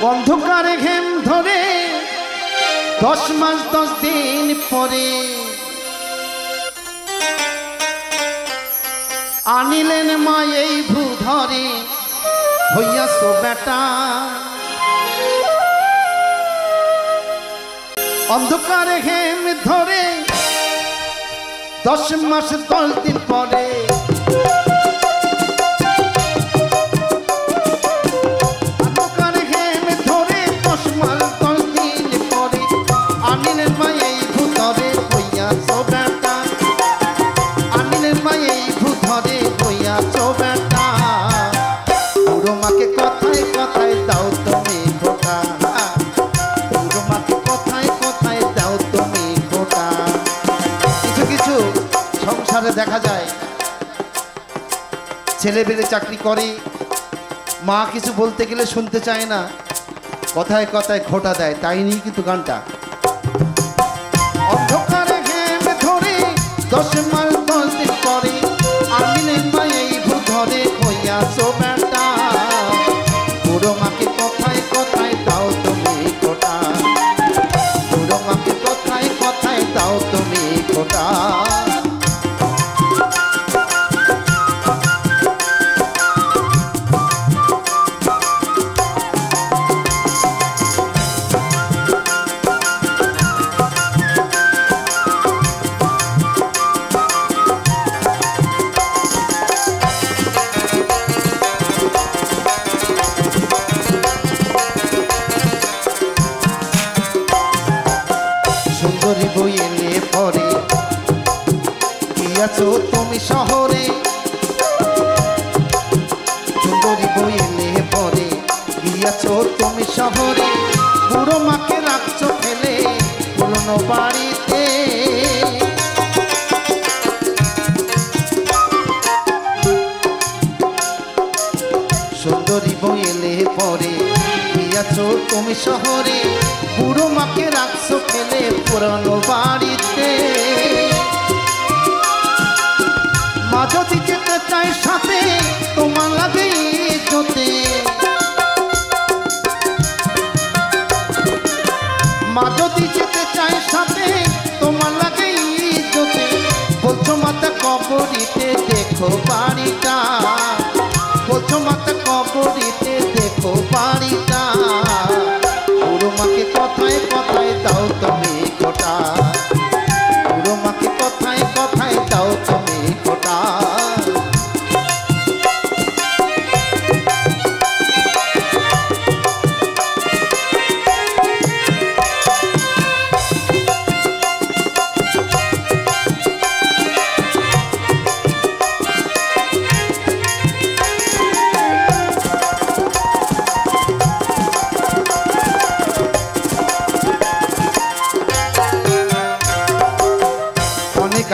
অন্ধকারে ঘেম ধরে 10 মাস 10 দিন পরে আনিলেন মা এই ভূধরে হইয়াছো বেটা। অন্ধকারে ঘেম ধরে 10 মাস 10 দিন পরে অন্ধকারে ঘেম ধরে 10 মাস 10 দিন পরে আনিলেন মা এই ভূধরে হইয়াছো বেটা। আনিলেন মা এই ভূধরে হইয়াছো বেটা। বুড়ো মাকে কথায় কথায় দাও তুমি খোটা। বুড়ো মাকে কথায় কথায় দাও তুমি খোটা। কিছু কিছু সংসারে দেখা যায় ছেলে পেলে চাকরি করে, মা কিছু বলতে গেলে শুনতে চায় না, কথায় কথায় খোটা দেয়। তাই নিয়ে কিন্তু গানটা। অন্ধকারে ঘেম ধরে 10 মাস 10 দিন পরে আনিলেন মা এই ভূধরে হইয়াছো বেটা। বুড়ো মাকে কথায় কথায় দাও তুমি খোটা। বুড়ো মাকে কথায় কথায় দাও তুমি খোটা। সুন্দরী বই এলে পরে গিয়াছো তুমি শহরে। সুন্দরী বই এলে পরে গিয়াছো তুমি শহরে। বুড়ো মাকে রাখছো ফেলে পুরনো বাড়িতে। সুন্দরী বই এলে পরে গিয়াছো তুমি শহরে। বুড়ো মাকে রাখছো ফেলে পুরনো বাড়িতে। মা যদি যেতে চাই সাথে তোমার লাগে যেতে। মা যদি যেতে চাই সাথে তোমার লাগে যেতে। বলছো মাতা কবরিতে দেখো বাড়িটা। বলছো মাতা কবরিতে দেখো বাড়িটা। বুড়ো মাকে কথায় কথায় দাও তুমি খোটা। বুড়ো মাকে কথায় কথায় দাও তুমি খোটা।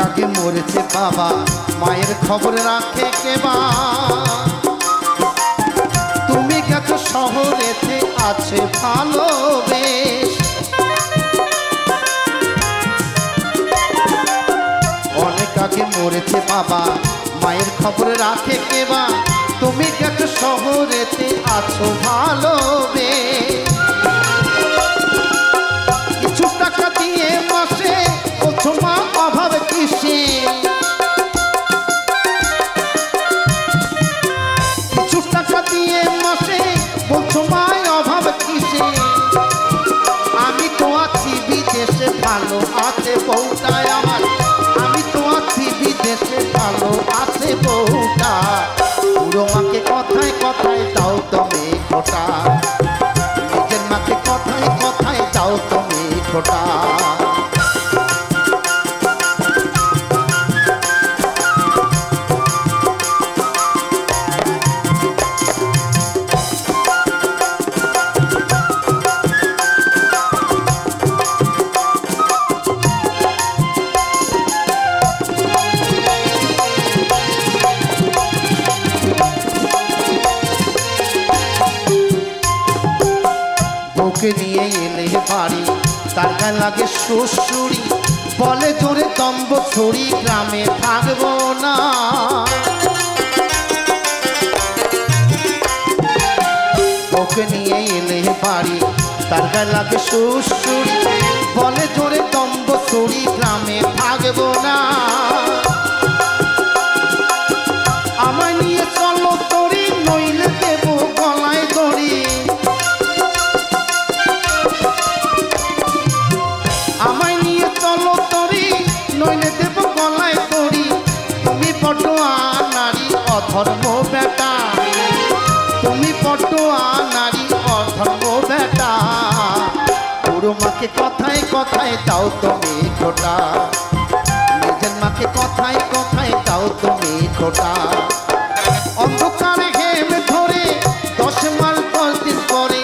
আগে মরেছে বাবা, মায়ের খবর রাখে কেবা। তুমি গেছো শহরেতে আছে ভালো বেশ। অনেক আগে মরেছে বাবা, মায়ের খবর রাখে কেবা। তুমি গেছো শহরেতে আছো ভালো বেশ। কিছু টাকা দিয়ে মাসে বলছো মা অভাব কিসে। কিছু টাকা দিয়ে মাসে বলছো মা অভাব কিসে। আমি তো আছি বিদেশে ভালো আছে বউটা আমার। আমি তো আছি বিদেশে ভালো আছে বউটা। বুড়ো মাকে কথায় কথায় দাও তুমি খোটা। নিজের মাকে কথায় কথায় দাও তুমি খোটা। নিয়ে এলে বাড়ি তার গায়ে লাগে শ্বশুরি। বলে জোরে দম্ব ছড়ি গ্রামে থাকবো না। বউকে নিয়ে এলে বাড়ি তার গায়ে লাগে সুসুরি বলে জোরে দম্ব ছুরি গ্রামে থাকবো না আমায় নিয়ে চলো তরি নইলে দেব গলায় দড়ি আমায় নিয়ে চলো তরি নইলে দেব গলায় দড়ি তুমি পটুয়া নারী অধর্ম বেটা তুমি পটুয়া নারী অধর্ম বেটা বুড়ো মাকে কথায় কথায় দাও তুমি খোটা নিজের মাকে কথায় কথায় দাও তুমি খোটা অন্ধকারে ঘেমে ধরে 10 মাস 10 দিন পরে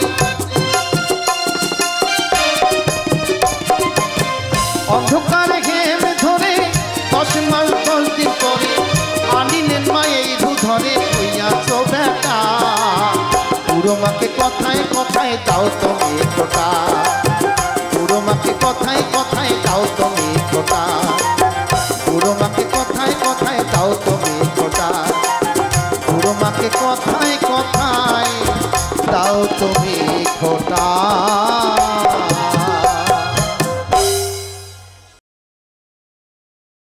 অন্ধকারে ঘেমে ধরে 10 মাস 10 দিন পরে আনিলেন মা এই ধরে হইয়াছো বেটা বুড়ো মাকে কথায় কথায় দাও তুমি খোটা বুড়ো মাকে কথায় কথায় দাও তুমি খোটা বুড়ো মাকে কথায় কথায় দাও তুমি খোটা বুড়ো মাকে কথায় কথায় দাও তুমি খোটা।